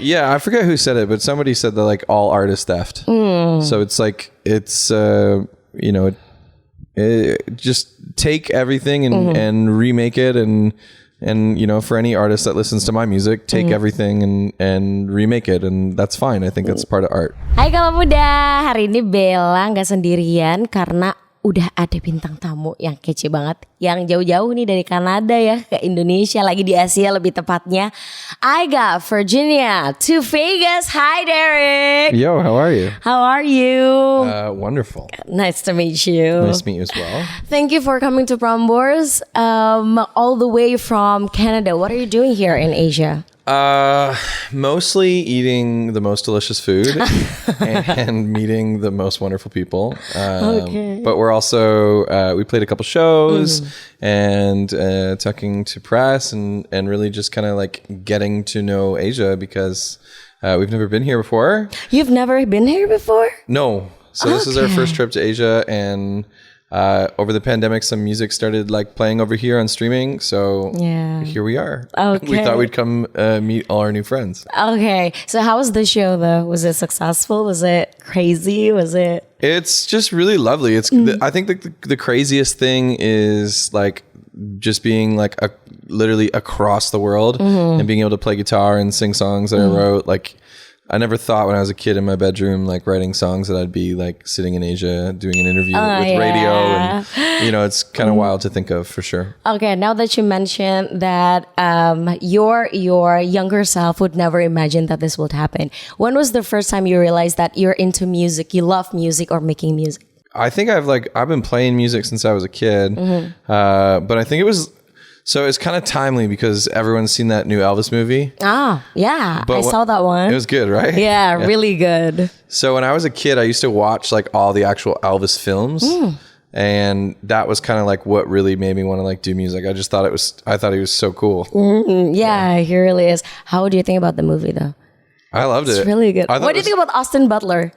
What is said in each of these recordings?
Yeah, I forget who said it, but somebody said that like all art is theft. So it's like just take everything and remake it, and for any artist that listens to my music, take everything and remake it, and that's fine. I think that's part of art. Hai Kawula Muda, hari ini Bilang gak sendirian karena udah ada bintang tamu yang kece banget, yang jauh-jauh nih dari Kanada ya ke Indonesia, lagi di Asia lebih tepatnya. I got Virginia to Vegas. Hi Derek. Yo, how are you? How are you? Wonderful. Nice to meet you. Nice to meet you as well. Thank you for coming to Prambors, all the way from Canada. What are you doing here in Asia? Mostly eating the most delicious food and meeting the most wonderful people. But we're also, we played a couple shows and talking to press and really just kind of like getting to know Asia because we've never been here before. You've never been here before? No. So this is our first trip to Asia, and over the pandemic, some music started like playing over here on streaming. So here we are. Okay. We thought we'd come meet all our new friends. Okay. So how was the show though? Was it successful? Was it crazy? Was it? It's just really lovely. It's I think the craziest thing is like just being like literally across the world and being able to play guitar and sing songs that I wrote. Like I never thought when I was a kid in my bedroom, like writing songs, that I'd be like sitting in Asia doing an interview with radio. And, it's kind of wild to think of for sure. Okay. Now that you mentioned that your younger self would never imagine that this would happen. When was the first time you realized that you're into music, you love music or making music? I think I've been playing music since I was a kid. But I think it was... So it's kind of timely because everyone's seen that new Elvis movie. Ah, yeah. I saw that one. It was good, right? Yeah, really good. So when I was a kid, I used to watch like all the actual Elvis films. And that was kind of like what really made me want to like do music. I thought he was so cool. Yeah, he really is. How do you think about the movie though? I loved it. It's really good. What do you think about Austin Butler?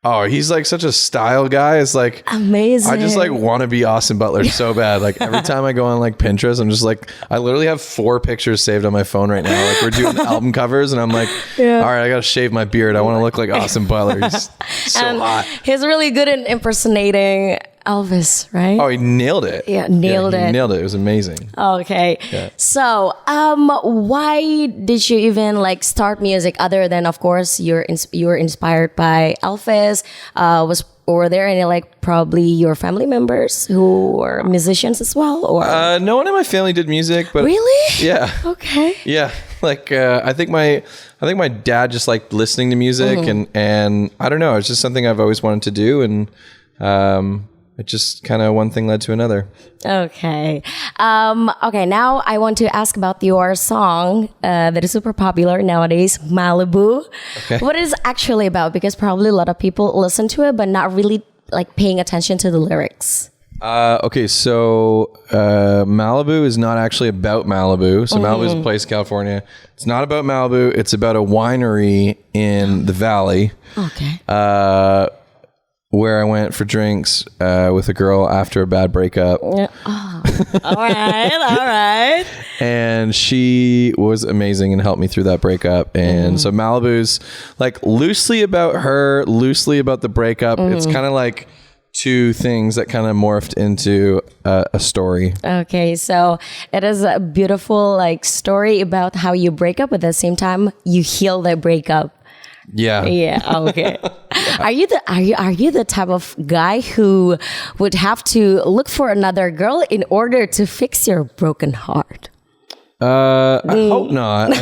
Oh, he's like such a style guy. It's like amazing. I just like want to be Austin Butler so bad. Like every time I go on like Pinterest, I'm just like, I literally have 4 pictures saved on my phone right now. Like we're doing album covers and I'm like, all right, I got to shave my beard. I want to look like Austin Butler. He's so hot. He's really good in impersonating Elvis, right? Oh, he nailed it. Yeah, nailed it. Nailed it. It was amazing. Okay. Yeah. So, why did you even like start music other than, of course, you were inspired by Elvis? Were there any like probably your family members who were musicians as well? Or no one in my family did music, but really? Yeah. Okay. Yeah. Like I think my dad just liked listening to music and I don't know, it's just something I've always wanted to do, and it just kind of one thing led to another. Okay. Okay, now I want to ask about your song that is super popular nowadays, Malibu. Okay. What is it actually about? Because probably a lot of people listen to it, but not really like paying attention to the lyrics. Okay, so Malibu is not actually about Malibu. So Malibu is a place in California. It's not about Malibu. It's about a winery in the valley. Okay. Where I went for drinks with a girl after a bad breakup. Yeah. Oh. All right. And she was amazing and helped me through that breakup. And so Malibu's like loosely about her, loosely about the breakup. It's kind of like 2 things that kind of morphed into a story. Okay, so it is a beautiful like story about how you break up, but at the same time you heal that breakup. Yeah. Okay. Are you the type of guy who would have to look for another girl in order to fix your broken heart? I hope not.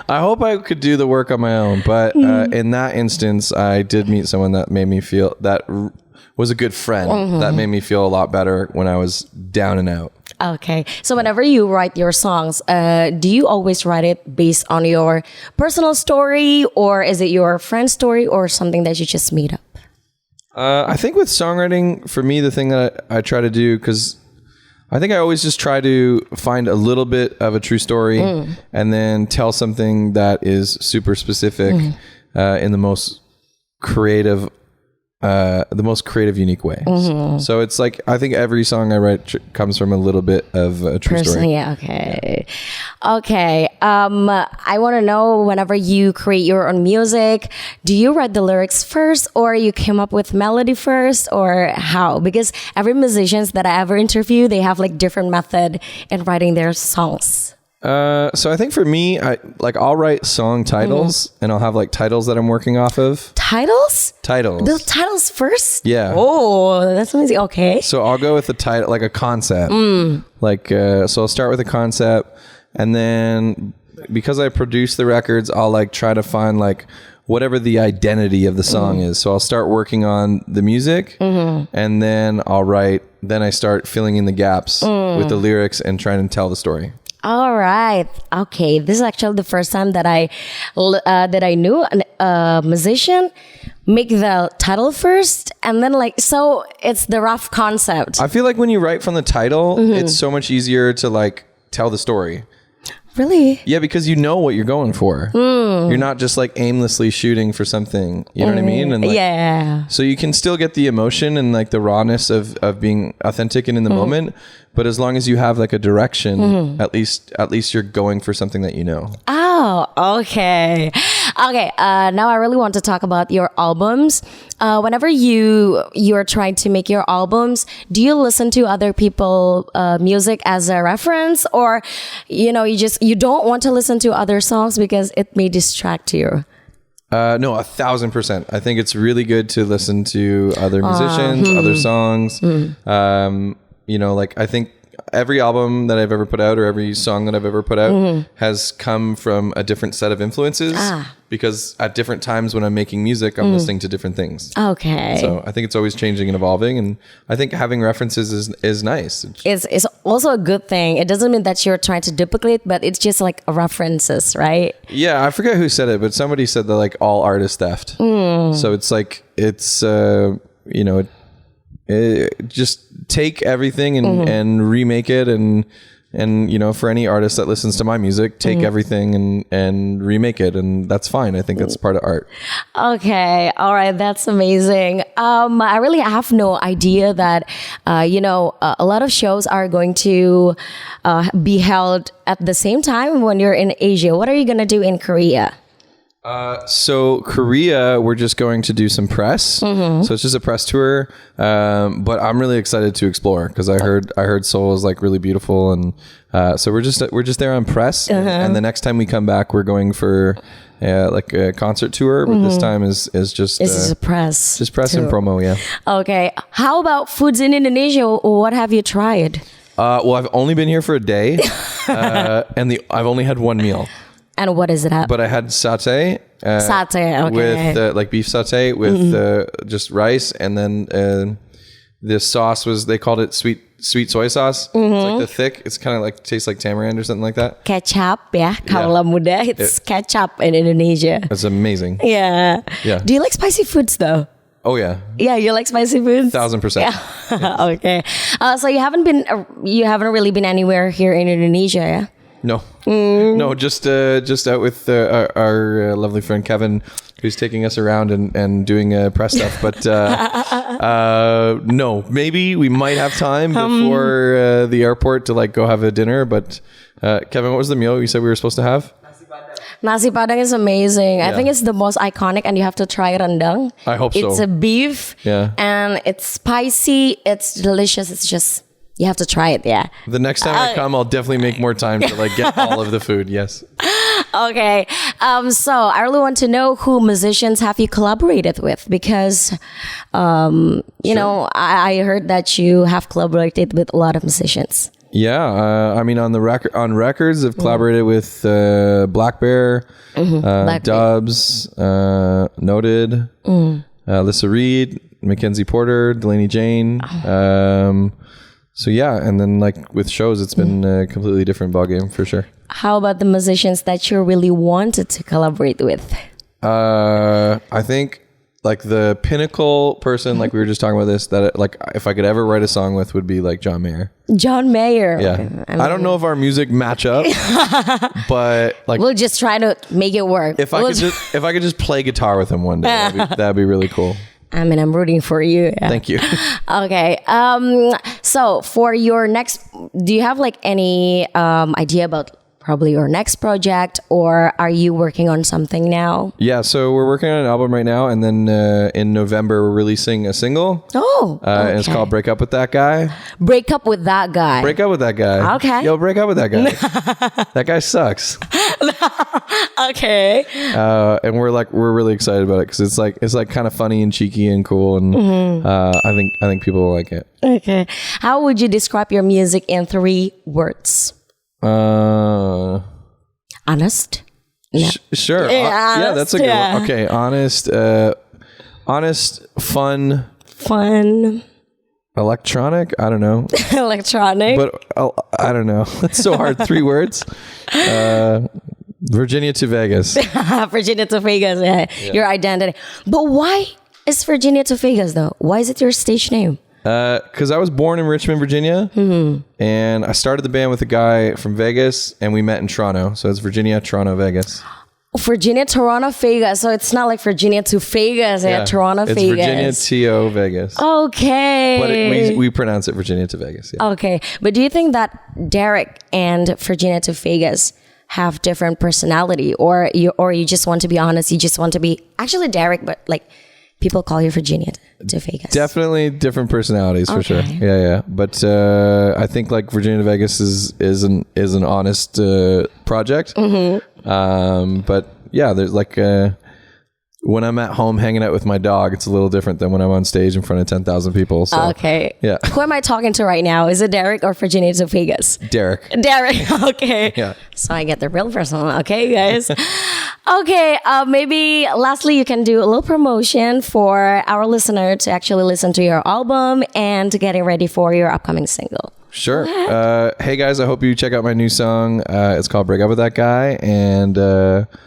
I hope I could do the work on my own. But in that instance, I did meet someone that made me feel that was a good friend that made me feel a lot better when I was down and out. Okay. So whenever you write your songs, do you always write it based on your personal story, or is it your friend's story, or something that you just made up? I think with songwriting, for me, the thing that I try to do, because I think I always just try to find a little bit of a true story and then tell something that is super specific in the most creative the most creative, unique way. So it's like, I think every song I write comes from a little bit of a true story. Yeah, okay. Yeah. Okay. I want to know, whenever you create your own music, do you write the lyrics first, or you came up with melody first, or how? Because every musicians that I ever interview, they have like different method in writing their songs. So I think for me, I'll write song titles and I'll have like titles that I'm working off of. Titles? Titles. The titles first? Yeah. Oh, that's amazing. Okay. So I'll go with the title, like a concept. So I'll start with a concept, and then because I produce the records, I'll like try to find like whatever the identity of the song is. So I'll start working on the music, and then then I start filling in the gaps with the lyrics and trying to tell the story. All right. Okay. This is actually the first time that I knew a musician make the title first, and then so it's the rough concept. I feel like when you write from the title, it's so much easier to like tell the story. Really? Yeah, because you know what you're going for. You're not just like aimlessly shooting for something. You know what I mean? And yeah. So you can still get the emotion and like the rawness of being authentic and in the moment. But as long as you have like a direction, at least you're going for something that you know. Oh, okay. Okay. Now I really want to talk about your albums. Whenever you're trying to make your albums, do you listen to other people music as a reference, or you don't want to listen to other songs because it may distract you? No, 1,000%. I think it's really good to listen to other musicians, other songs. I think every album that I've ever put out, or every song that I've ever put out, has come from a different set of influences. Because at different times when I'm making music, I'm listening to different things. Okay. So I think it's always changing and evolving, and I think having references is nice. It's also a good thing. It doesn't mean that you're trying to duplicate, but it's just like references, right? Yeah, I forget who said it, but somebody said that like all art is theft. So it's like just take everything and remake it, and for any artist that listens to my music, take everything and remake it, and that's fine. I think that's part of art. Okay, all right, that's amazing. I really have no idea that a lot of shows are going to be held at the same time when you're in Asia. What are you gonna do in Korea? So Korea, we're just going to do some press. So it's just a press tour. But I'm really excited to explore, because I heard Seoul is like really beautiful, and so we're just there on press. And the next time we come back, we're going for like a concert tour. But this time is just this is a press, just press tour and promo. Yeah. Okay. How about foods in Indonesia? What have you tried? Well, I've only been here for a day, and I've only had one meal. And what is it at? But I had satay. Satay, okay. With like beef satay with just rice, and then the sauce they called it sweet soy sauce. It's like the thick. It's kind of like tastes like tamarind or something like that. Ketchup, yeah. Kawula Muda. It's ketchup in Indonesia. It's amazing. Yeah. Yeah. Do you like spicy foods though? Oh yeah. Yeah, you like spicy foods? 1,000%. Yeah. Okay. So you haven't really been anywhere here in Indonesia, yeah? No, no, just out with our lovely friend Kevin, who's taking us around and doing press stuff. But no, maybe we might have time before the airport to like go have a dinner. But Kevin, what was the meal you said we were supposed to have? Nasi Padang is amazing. Yeah. I think it's the most iconic, and you have to try rendang. I hope so. It's a beef, and it's spicy. It's delicious. It's just. You have to try it, yeah. The next time I come, I'll definitely make more time to like get all of the food. Yes. Okay. So I really want to know who musicians have you collaborated with, because, I heard that you have collaborated with a lot of musicians. Yeah. I mean, on records, I've collaborated with Black Bear, Dubs, Noted, Lissa Reed, Mackenzie Porter, Delaney Jane. So yeah, and then like with shows, it's been a completely different ballgame for sure. How about the musicians that you really wanted to collaborate with? I think like the pinnacle person, like we were just talking about this, that like if I could ever write a song with, would be like John Mayer. John Mayer. Yeah. Okay. I don't know if our music match up, but like we'll just try to make it work. If I could just play guitar with him one day, that'd be really cool. I mean, I'm rooting for you. Yeah. Thank you. Okay. So for your next, do you have like any idea about probably your next project, or are you working on something now? Yeah, so we're working on an album right now, and then in November we're releasing a single. Oh, okay. And it's called "Break Up with That Guy." Break up with that guy. Break up with that guy. Okay. Yo, break up with that guy. That guy sucks. Okay. And we're really excited about it because it's like kind of funny and cheeky and cool, and I think people will like it. Okay. How would you describe your music in 3 words? Honest? No. Sure. Yeah, that's a good one. Okay, honest, fun, electronic. I don't know. Electronic. But I don't know. It's so hard. 3 words. Virginia to Vegas. Virginia to Vegas. Yeah. Your identity. But why is Virginia to Vegas though? Why is it your stage name? Because I was born in Richmond, Virginia, and I started the band with a guy from Vegas, and we met in Toronto. So it's Virginia, Toronto, Vegas. Virginia, Toronto, Vegas. So it's not like Virginia to Vegas, Toronto, it's Vegas. Virginia, T-O, Vegas. Okay. But we pronounce it Virginia to Vegas. Yeah. Okay. But do you think that Derek and Virginia to Vegas have different personality, or you just want to be honest? You just want to be actually Derek, but like people call you Virginia to Vegas. Definitely different personalities for sure. Yeah. But I think like Virginia to Vegas is an honest project. But yeah, there's like when I'm at home hanging out with my dog, it's a little different than when I'm on stage in front of 10,000 people. So, okay. Yeah. Who am I talking to right now? Is it Derek or Virginia to Vegas? Derek. Okay. Yeah. So I get the real person. Okay, guys. Okay. Maybe lastly, you can do a little promotion for our listener to actually listen to your album and getting ready for your upcoming single. Sure. Hey guys, I hope you check out my new song. It's called Break Up With That Guy, and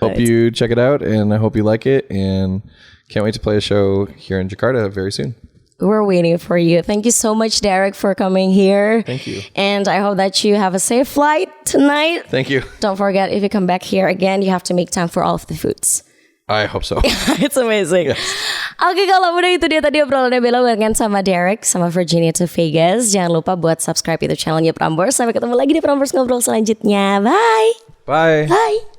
hope you check it out, and I hope you like it, and can't wait to play a show here in Jakarta very soon. We're waiting for you. Thank you so much, Derek, for coming here. Thank you. And I hope that you have a safe flight tonight. Thank you. Don't forget, if you come back here again, you have to make time for all of the foods. I hope so. It's amazing. Yes. Oke, kalau udah itu dia tadi obrolannya Bella barengan sama Derek sama Virginia to Vegas. Jangan lupa buat subscribe YouTube channelnya Prambors. Sampai ketemu lagi di Prambors Ngobrol selanjutnya. Bye. Bye. Bye.